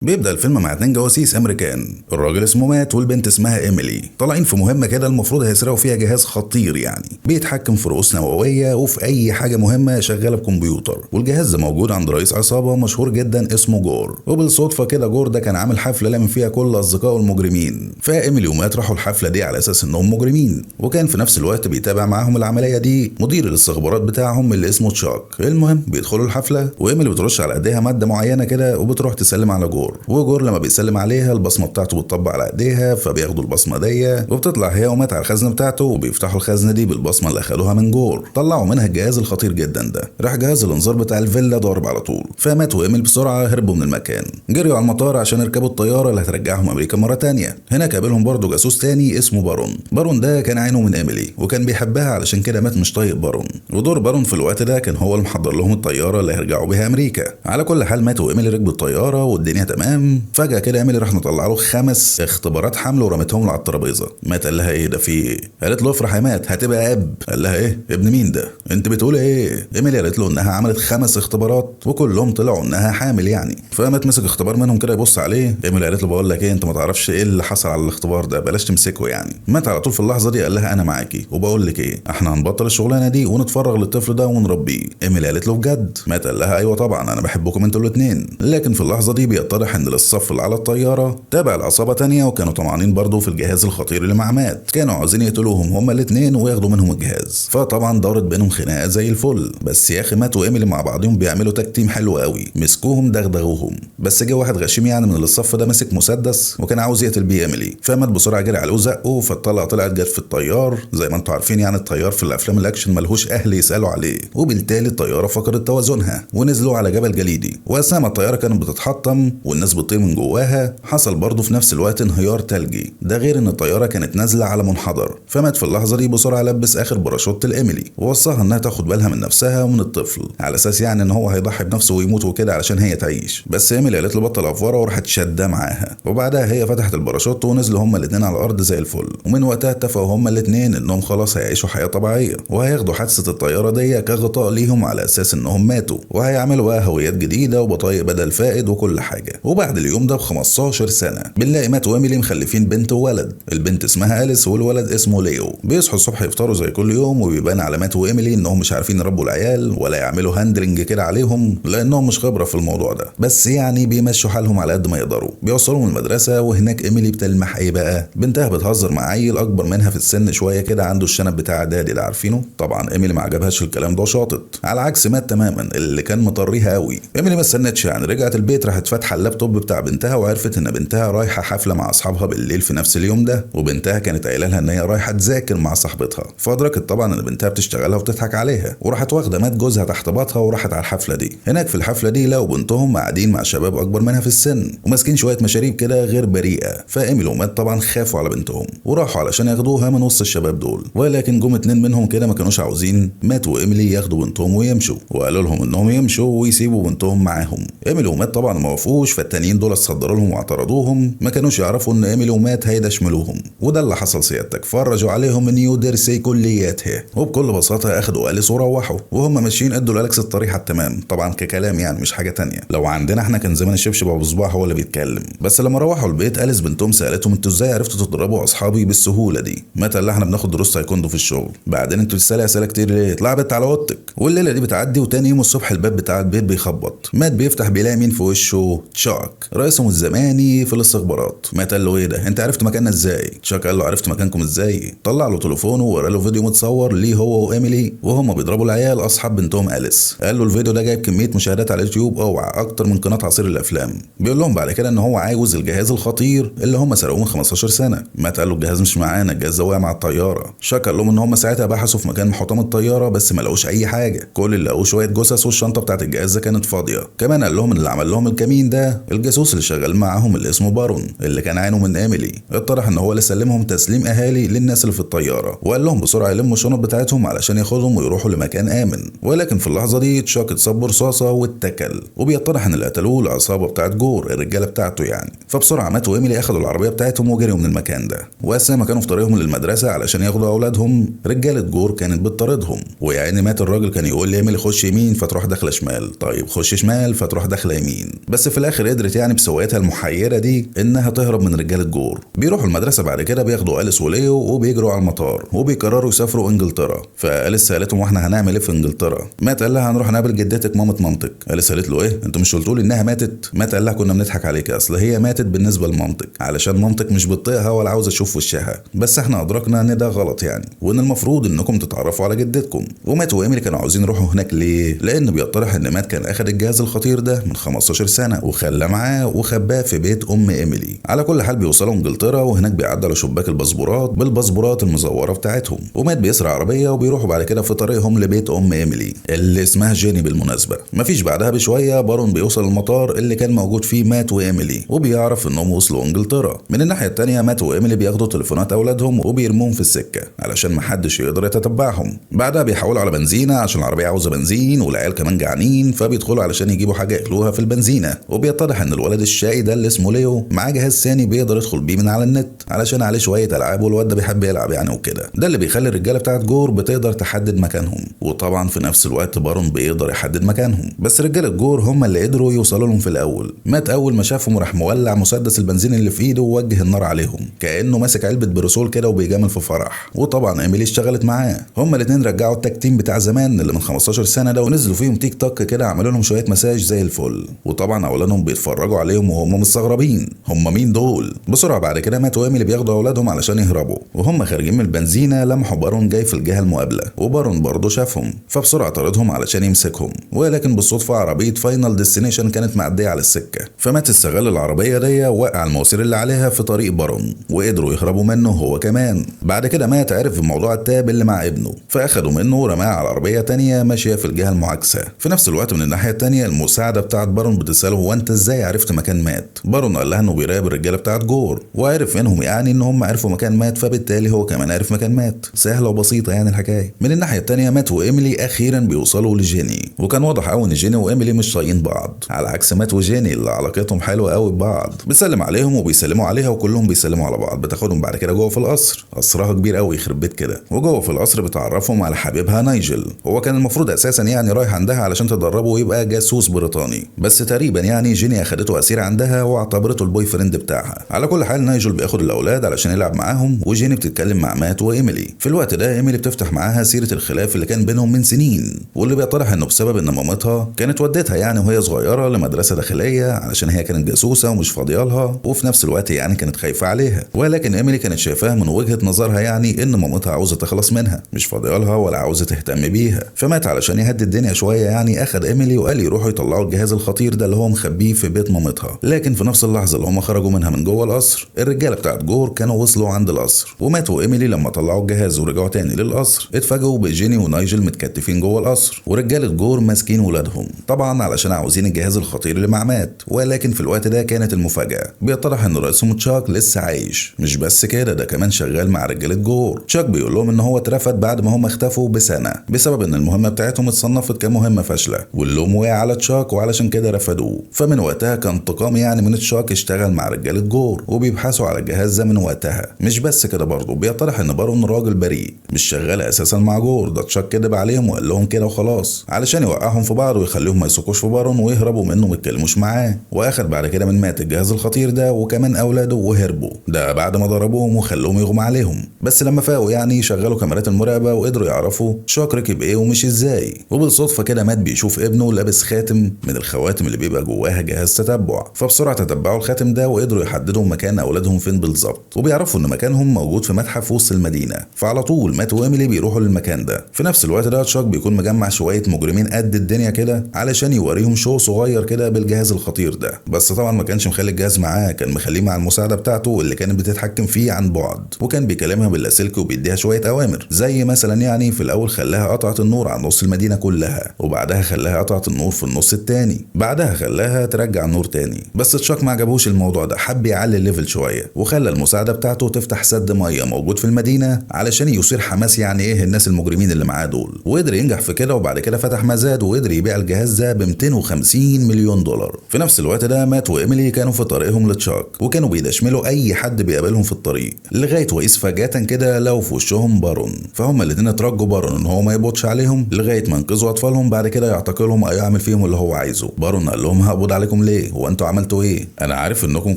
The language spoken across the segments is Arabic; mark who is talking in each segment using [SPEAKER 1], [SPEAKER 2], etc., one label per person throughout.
[SPEAKER 1] بيبدأ الفيلم مع اتنين جواسيس امريكان. الراجل اسمه مات والبنت اسمها ايميلي، طالعين في مهمة كده المفروض هيسرقوا فيها جهاز خطير، يعني بيتحكم في رؤوس نووية وفي اي حاجة مهمة شغالة بكمبيوتر. والجهاز ده موجود عند رئيس عصابة مشهور جدا اسمه جور. وبالصدفة كده جور ده كان عامل حفلة لامم فيها كل اصدقائه المجرمين، فايميلي ومات راحوا الحفلة دي على اساس انهم مجرمين. وكان في نفس الوقت بيتابع معاهم العملية دي مدير الاستخبارات بتاعهم اللي اسمه تشاك. المهم بيدخلوا الحفلة وايميلي بترش على ايديها مادة معينة كده وبتروح تسلم على جور. وجور لما بيسلم عليها البصمه بتاعته بتطبق على ايديها، فبياخدوا البصمه دي وبتطلع هي ومات على الخزنه بتاعته، وبيفتحوا الخزنه دي بالبصمه اللي اخدوها من جور. طلعوا منها الجهاز الخطير جدا ده. راح جهاز الانذار بتاع الفيلا ضارب على طول، فمات وايميل بسرعه هربوا من المكان. جريوا على المطار عشان يركبوا الطياره اللي هترجعهم امريكا مره تانية. هناك قابلهم برضه جاسوس تاني اسمه بارون. بارون ده كان عينه من ايميلي وكان بيحبها، علشان كده مات مش طايق بارون. ودور بارون في الوقت ده كان هو اللي محضر لهم الطياره اللي هيرجعوا بيها امريكا. على كل حال مات وايميلي ركبوا الطياره والدنيا تمام. فجاه كده ايميلي راح مطلع له 5 اختبارات حمل ورمتهم له على الترابيزه. مات قال لها ايه ده في ايه؟ قالت له افرح يا مات هتبقى اب. قال لها ايه ابن مين ده؟ انت بتقول ايه؟ ايميلي قالت له انها عملت 5 اختبارات وكلهم طلعوا انها حامل يعني. فمات مسك اختبار منهم كده يبص عليه. ايميلي قالت له بقول لك ايه، انت ما تعرفش ايه اللي حصل على الاختبار ده، بلاش تمسكه يعني. مات على طول في اللحظه دي قال لها انا معاكي وبقول لك ايه، احنا هنبطل الشغلانه دي ونتفرغ للطفل ده ونربيه. ايميلي قالت له بجد؟ مات قال لها ايوه طبعا انا بحبكم انتوا الاثنين. لكن في اللحظه دي بيتضح ان الصف اللي على الطياره تابع العصابه تانية، وكانوا طمعانين برضه في الجهاز الخطير اللي مع مات. كانوا عاوزين يقتلوهم هما الاثنين وياخدوا منهم الجهاز. فطبعا دارت بينهم خناقه زي الفل. بس يا اخي مات وايميلي مع بعضهم بيعملوا تكتيم حلو قوي، مسكوهم دغدغوهم. بس جه واحد غشيم يعني من الصف ده مسك مسدس وكان عاوز يقتل بيه ايميلي، فمات بسرعه جري عليه وزقه، فالطلقه طلعت جت في الطيار. زي ما انتم عارفين يعني الطيار في الافلام الاكشن ملهوش اهل يسالوا عليه، وبالتالي الطياره فقدت توازنها ونزلوا على جبل جليدي. واثناء ما الطياره كانت بتتحطم والناس بتطير من جواها حصل برضه في نفس الوقت انهيار ثلجي. ده غير ان الطياره كانت نازله على منحدر. فمات في اللحظه دي بسرعه لبس اخر باراشوت لايميلي ووصاها انها تاخد بالها من نفسها ومن الطفل، على اساس يعني ان هو هيضحي بنفسه ويموت وكده علشان هي تعيش. بس ايميلي قالت له بطل افوره وراحت شاده معاها. وبعدها هي فتحت الباراشوت ونزلوا هما الاثنين على الارض زي الفل. ومن وقتها اتفقوا هما الاثنين انهم خلاص هيعيشوا حياه طبيعيه، وهياخدوا حادثه الطياره دي كغطاء ليهم على اساس انهم ماتوا، وهيعملوا بقى هويات جديده وبطايق بدل فائد وكل حاجه. وبعد اليوم ده ب 15 سنه بنلاقي مات وايميلي مخلفين بنت وولد. البنت اسمها اليس والولد اسمه ليو. بيصحوا الصبح يفطروا زي كل يوم، وبيبان على مات وايميلي انهم مش عارفين يربوا العيال ولا يعملوا هاندلنج كده عليهم، لانهم مش خبره في الموضوع ده. بس يعني بيمشوا حالهم على قد ما يقدروا. بيوصلوا من المدرسه وهناك ايميلي بتلمح ايه بقى؟ بنتها بتهزر مع عيل اكبر منها في السن شويه كده عنده الشنب بتاع اعدادي ده عارفينه. طبعا ايميلي ما عجبهاش الكلام ده وشاطت، على عكس مات تماما اللي كان مطريها قوي. ايميلي ما استنتش يعني، رجعت البيت راحت فاتحه اللابتوب بتاع بنتها وعرفت ان بنتها رايحه حفله مع اصحابها بالليل في نفس اليوم ده. وبنتها كانت قايله لها ان هي رايحه تذاكر مع صاحبتها، فادركت طبعا ان بنتها بتشتغلها وبتضحك عليها، وراحت واخده مات جوزها تحت باطها وراحت على الحفله دي. هناك في الحفله دي لقوا بنتهم قاعدين مع شباب اكبر منها في السن وماسكين شويه مشاريب كده غير بريئه. فايميلي ومات طبعا خافوا على بنتهم وراحوا علشان ياخدوها من وسط الشباب دول. ولكن جم 2 منهم كده ما كانوش عاوزين مات وايميلي ياخدوا بنتهم ويمشوا، وقالوا لهم انهم يمشوا ويسيبوا بنتهم معاهم. ايميلي ومات طبعا ما وافقوش، فالتانيين دول اتصدروا لهم واعترضوهم. ما كانوش يعرفوا ان ايميلي ومات هيدشملوهم، وده اللي حصل سيادتك. فرجوا عليهم من نيودرسي كلياتها، وبكل بساطه اخدوا اليس وروحوا. وهم ماشيين ادوا لالكس الطريحه التمام طبعا ككلام يعني مش حاجه تانية. لو عندنا احنا كان زمان الشبشب ابو صباح هو اللي بيتكلم. بس لما روحوا البيت اليس بنتهم سالتهم انتوا ازاي عرفتوا تضربوا اصحابي بالسهوله دي؟ مات قال لها احنا بناخد دروس تايكوندو في الشغل. بعدين انتوا تسالي اسئله كتير ليه؟ اطلعي بنت على اوضتك. والليله دي بتعدي وتاني يوم الصبح الباب بتاع البيت بيخبط. مات بيفتح بيلاقي مين في وشه؟ تشاك رئيسهم الزماني في الاستخبارات. مات قال له ايه ده؟ انت عرفت مكاننا ازاي؟ تشاك قال له عرفت مكانكم ازاي؟ طلع له تليفونه وورا له فيديو متصور ليه هو وايميلي وهم بيضربوا العيال اصحاب بنتهم اليس. قال له الفيديو ده جايب كميه مشاهدات على اليوتيوب اوعى اكتر من قناه عصير الافلام. بيقول لهم بعد كده ان هو عاوز الجهاز الخطير اللي هم سرقوه من 15 سنه. مات قال له الجهاز مش معانا، الجهاز ده واقع مع الطياره. شاك قال لهم ان هم ساعتها بحثوا في مكان محطم الطياره بس ما لقوش اي حاجه، كل اللي لقوه شويه جثث والشنطه بتاعت الجهاز ده كانت فاضيه. كمان قال لهم ان اللي عمل لهم الكمين ده الجاسوس اللي شغال معاهم اللي اسمه بارون اللي كان عينه من ايميلي. اتضح ان هو اللي سلمهم تسليم اهالي للناس اللي في الطياره، وقال لهم بسرعه يلموا الشنط بتاعتهم علشان ياخدهم ويروحوا لمكان امن. ولكن في اللحظه دي تشاك اتصاب برصاصه واتكل، وبيتضح ان اللي قتلوه العصابه بتاعت جور الرجاله بتاعته يعني. فبسرعه مات وايميلي اخدوا العربيه بتاعتهم وجريوا من المكان ده. واثناء ما كانوا في طريقهم للمدرسه علشان ياخدوا اولادهم رجاله جور كانت بتطاردهم. ويعني مات الراجل كان يقول لايميلي خش يمين فتروح داخله شمال، طيب خش شمال فتروح داخله يمين. بس في الاخر قدرت يعني بسويتها المحيره دي انها تهرب من رجاله جور. بيروحوا المدرسه بعد كده بياخدوا أليس وليو وبيجروا على المطار وبيقرروا يسافروا انجلترا. فأليس سالتهم واحنا هنعمل ايه في انجلترا؟ مات قال لها هنروح نقابل جدتك مامة مامتك. أليس قالت له ايه انتوا مش قلتوا لي انها ماتت؟ مات قال لها كنا بنضحك عليك، اصل هي ماتت بالنسبه لمامتك علشان مامتك مش بتطيقها ولا عاوزه تشوف وشها، بس احنا ادركنا ان ده غلط يعني، وان المفروض انكم تتعرفوا على جدتكم. ومات وايميلي كانوا عاوزين يروحوا هناك ليه؟ لان بيطرح ان مات كان اخد الجهاز الخطير ده من 15 سنه وخلاه معاه وخباه في بيت ام ايميلي. على كل حال بيوصلوا انجلترا وهناك بيعدوا على شباك الباسبورات بالباسبورات المزوره بتاعتهم، ومات بيسرق عربيه وبيروحوا بعد كده في طريقهم لبيت ام ايميلي اللي اسمها جيني بالمناسبه. مفيش بعدها بشويه بارون بيوصل المطار اللي كان موجود فيه مات وايميلي وبيعرف انهم وصلوا انجلترا. من الناحيه الثانيه مات وايميلي بياخدوا تليفونات اولادهم وبيرموهم في السكه علشان محدش يقدر يتتبعهم. بعدها بيحولوا على بنزينه عشان العربيه عاوزه بنزين والعيال كمان جعانين، فبيدخلوا علشان يجيبوا حاجه ياكلوها في البنزينه. وبيتضح ان الولد الشقي ده اللي اسمه ليو معاه جهاز ثاني بيقدر يدخل بيه من على النت علشان عليه شويه العاب والواد ده بيحب يلعب يعني وكده. ده اللي بيخلي الرجاله بتاعت جور بتقدر تحدد مكانهم، وطبعا في نفس الوقت بارون بيقدر يحدد مكانهم. بس رجاله جور هم اللي قدروا يوصلوا لهم في الاول. مات اول ما شافهم راح مولع مسدس البنزين اللي في ايده ووجه النار عليهم كانه ماسك علبه برسول كده وبيجامل في فرح. وطبعا ايميلي اشتغلت معاه. هما الاثنين رجعوا التكتيم بتاع زمان اللي من 15 سنه ده ونزلوا فيهم تيك توك كده، عملوا لهم شويه مساج زي الفل. وطبعا اولادهم بيتفرجوا عليهم وهم مستغربين هم مين دول. بسرعه بعد كده مات وايميلي بياخدوا اولادهم علشان يهربوا، وهم خارجين من البنزينه لمحوا بارون جاي في الجهه المقابله، وبارون برضه شافهم فبسرعه طردهم علشان يمسكهم. ولكن بالصدفه عربيه فاينل ديستنيشن كانت معديه على السكه، فمات استغل العربيه دي ووقع المواسير اللي عليها في طريق بارون وقدروا يهربوا منه هو كمان. بعد كده مات عرف بموضوع التاب اللي مع ابنه فاخدوا منه ورماه على عربيه تانية ماشيه في الجهه المعاكسه. في نفس الوقت من الناحيه التانية المساعده بتاعت بارون بتساله هو انت ازاي عرفت مكان مات؟ بارون قال لها انه بيراقب الرجاله بتاعت جور وعرف منهم يعني ان هم عرفوا مكان مات، فبالتالي هو كمان عرف مكان مات. سهله وبسيطه يعني الحكايه. من الناحيه التانية مات وايميلي اخيرا بيوصلوا لجيني، وكان واضح قوي ان جيني وايميلي مش طايقين بعض على عكس مات وجيني اللي علاقتهم حلوه قوي ببعض. بيسلم عليهم وبيسلموا عليها وكلهم بيسلموا على بعض. بتاخدهم بعد كده جوه في القصر، قصرها كبير قوي يخرب بيت كده، وجوه في القصر بتعرفهم على حبيبها نايجل. هو كان المفروض اساسا يعني رايح عندها علشان تدربه ويبقى جاسوس بريطاني، بس تقريبا يعني جيني اخدته اسير عندها واعتبرته البوي فريند بتاعها. على كل حال نايجل بياخد الاولاد علشان يلعب معاهم، وجيني بتتكلم مع مات وايميلي. في الوقت ده ايميلي بتفتح معاها سيره الخلاف اللي كان بينهم من سنين، واللي بيطرح انه بسبب ان مامتها كانت ودتها يعني وهي صغيره لمدرسه داخليه علشان هي كانت جاسوسه ومش فاضيه لها، وفي نفس الوقت يعني كانت خايفه عليها. ولكن ايميلي كانت شايفاها من وجهه نظرها يعني ان مامتها عاوزه تخلص منها، مش فاضيه لها ولا عاوزه تهتم بيها. فمات علشان يهدي الدنيا شويه يعني اخد ايميلي وقال يروحوا يطلعوا الجهاز الخطير ده اللي هو مخبيه في بيت مامتها. لكن في نفس اللحظه اللي هم خرجوا منها من جوه القصر الرجاله بتاعت جور كانوا وصلوا عند القصر، وماتوا ايميلي لما طلعوا الجهاز ورجعوا تاني للقصر اتفاجئوا بجيني ونايجل متكتفين جوه القصر ورجاله جور ماسكين ولادهم طبعا علشان عاوزين الجهاز الخطير اللي مع مات. ولكن في الوقت ده كانت المفاجاه، بيتضح ان رئيسهم تشاك لسه عايش. مش بس كده، ده كمان شغال مع رجاله جور. تشاك بيقول لهم ان هو اترفد بعد ما هم اختفوا بسنه بسبب ان المهمه بتاعتهم اتصنفت كمهمه فاشله، واللوم وقع على تشاك وعلشان كده رفضوه. فمن وقتها كان انتقام يعني من تشاك اشتغل مع رجاله جور وبيبحثوا على الجهاز ده من وقتها. مش بس كده برضه، بيتضح ان بارون راجل بريء مش شغال اساسا مع جور، ده تشاك كدب عليهم وقال لهم كده وخلاص علشان يوقعهم في بعض ويخليهم ما يثقوش في بارون ويهربوا منه وما يتكلموش معاه. واخد بعد كده من مات الجهاز الخطير ده وكمان اولاده وهربوا، ده بعد ما ضربوهم وخلوهم يغمى عليهم. بس لما فاقوا يعني شغلوا كاميرات المراقبه وقدروا يعرفوا تشاك ركب ايه ومش ازاي. وبالصدفه كده مات بيشوف ابنه لابس خاتم من الخواتم اللي بيبقى جواها جهاز تتبع، فبسرعه تتبعوا الخاتم ده وقدروا يحددوا مكان اولادهم فين بالظبط، وبيعرفوا ان مكانهم موجود في متحف وسط المدينه. فعلى طول مات وايميلي بيروحوا للمكان ده. في نفس الوقت ده تشاك بيكون مجمع شويه مجرمين قد الدنيا كده علشان يوريهم شو صغير كده بالجهاز الخطير ده، بس طبعا ما كانش مخلي الجهاز معاه، كان مخليه مع المساعده بتاعته اللي كانت بتتحكم فيه عن بعد، وكان بيكلمها باللاسلكي وبيديها شويه اوامر. زي مثلا يعني في الاول خلاها قطعت النور عن نص المدينه كلها، وبعدها خلاها قطعت النور في النص التاني، بعدها خلاها ترجع النور تاني. بس تشاك ما عجبوش الموضوع ده، حب يعلي الليفل شويه وخلى المساعده بتاعته تفتح سد ميه موجود في المدينه علشان يثير حماس يعني ايه الناس المجرمين اللي معاه دول، وقدر ينجح في كده. وبعد كده فتح مزاد وقدر يبيع الجهاز ده ب 250 مليون دولار. في نفس الوقت ده مات وايميلي كانوا في طريقهم لتشاك وكانوا بيدشملوا اي حد بيقابلهم في الطريق، لغايه وقيس فجاه كده لو في وشهم بارون. فهم الاثنين اترجوا بارون ان هو ما يبطش عليهم لغايه ما انقذوا اطفالهم، بعد كده يعتقلهم او يعمل فيهم اللي هو عايزه. بارون قال لهم هقبض عليكم لهم ليه؟ هو انتوا عملتوا ايه؟ انا عارف انكم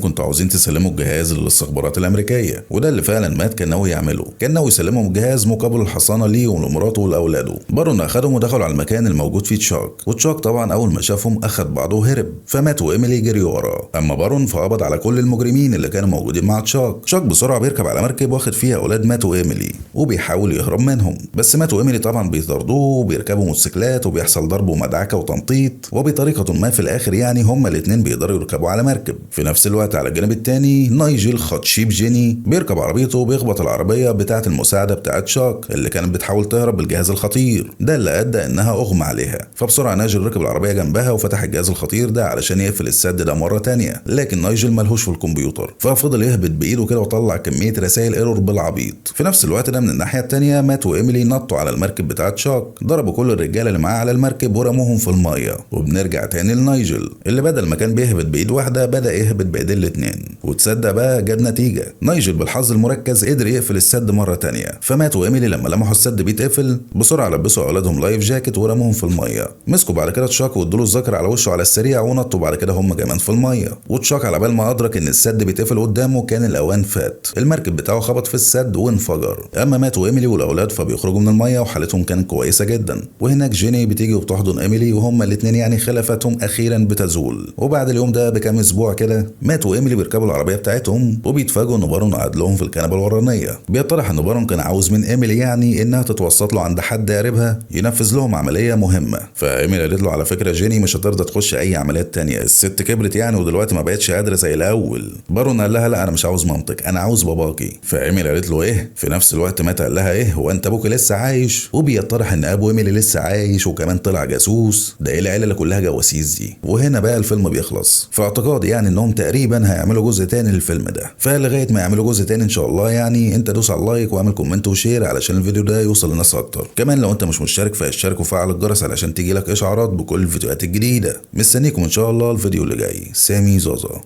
[SPEAKER 1] كنتوا عاوزين تسلموا الجهاز للاستخبارات الامريكيه، وده اللي فعلا مات كان ناوي يعمله، كان ناوي يسلمهم الجهاز مقابل الحصانه ليه ولمراته ولاولاده. بارون اخدهم ودخلوا على المكان الموجود فيه تشاك، وتشاك طبعا اول ما شافهم اخد بعضه وهرب، فمات وايميلي جري وراه. اما بارون فقبض على كل المجرمين اللي كانوا موجودين مع تشاك. تشاك بسرعه بيركب على مركب واخد فيها اولاد مات وايميلي وبيحاول يهرب منهم، بس مات وايميلي طبعا بيطاردوه وبيركبوا موتوسيكلات وبيحصل ضرب ومدعكه وتنطيط، وبطريقه ما في الاخر يعني هما الاثنين بيقدروا يركبوا على مركب. في نفس الوقت على الجانب الثاني نايجل خطشيب جيني بيركب عربيته وبيخبط العربيه بتاعه المساعده بتاعه تشاك اللي كانت بتحاول تهرب بالجهاز الخطير ده، اللي ادى انها اغمى عليها. فبسرعه نايجل ركب العربيه جنبها وفتح الجهاز الخطير ده علشان يقفل السد ده مره ثانيه، لكن نايجل ملهوش في الكمبيوتر ففضل يهبط بايده كده وطلع كميه رسائل ايرور بالعبيط. في نفس الوقت ده من الناحيه الثانيه مات وايميلي نطوا على المركب بتاعه تشاك، ضربوا كل الرجاله اللي معاه على المركب ورموهم في الميه. وبنرجع تاني لنايجل اللي بدل ما كان بيهبط بايد واحده بدا يهبط بايدين الاثنين، وتصدق بقى جاب نتيجه. نايجل بالحظ المركز قدر يقفل السد مره ثانيه، فمات وايميلي لما لمحوا السد بيتقفل بسرعه لبسوا اولادهم لايف جاكيت ورموهم في الميه. مسكوا بعد كده تشاك وادوا له الذكر على وشه على السريع ونطوا بعد كده هم كمان في الميه. وتشاك على بال ما ادرك ان السد بيتقفل قدامه كان الاوان فات، المركب بتاعه خبط في السد وانفجر. اما ماتوا ايميلي والاولاد فبيخرجوا من الميه وحالتهم كانت كويسه جدا، وهناك جيني بتيجي وبتحضن ايميلي وهما الاثنين يعني خلافاتهم اخيرا بتزول. وبعد اليوم ده بكام اسبوع كده ماتوا ايميلي بيركبوا العربيه بتاعتهم وبيتفاجئوا ان بارون قاعد لهم في الكنبه الورانيه. بيطرح ان بارون كان عاوز من ايميلي يعني انها تتوسط له عند حد قريبها ينفذ لهم عمليه مهمه. فايميلي قالت له على فكره جيني مش هترضى تخش اي عمليات تانية، الست كبرت يعني ودلوقتي ما بقتش قادره زي الاول. بارون قال لها لا انا مش عاوز مامتك انا عاوز باباكي. فايميلي قالت له ايه؟ في نفس الوقت مات قال لها ايه هو انت ابوك لسه عايش؟ وبيطرح ان ابو ايميلي لسه عايش وكمان طلع جاسوس، ده ايه العيله اللي كلها جواسيس دي؟ وهنا بقى الفيلم بيخلص. في اعتقادي يعني انهم تقريبا هيعملوا جزء تاني للفيلم ده، فلغايه ما يعملوا جزء تاني ان شاء الله يعني انت دوس على اللايك واعمل كومنت وشير علشان الفيديو ده يوصل لناس اكتر. كمان لو انت مش مشترك فاشترك وفعل الجرس علشان تيجي لك اشعارات بكل الفيديوهات الجديده. مستنيكم ان شاء الله الفيديو اللي جاي. سامي زازا.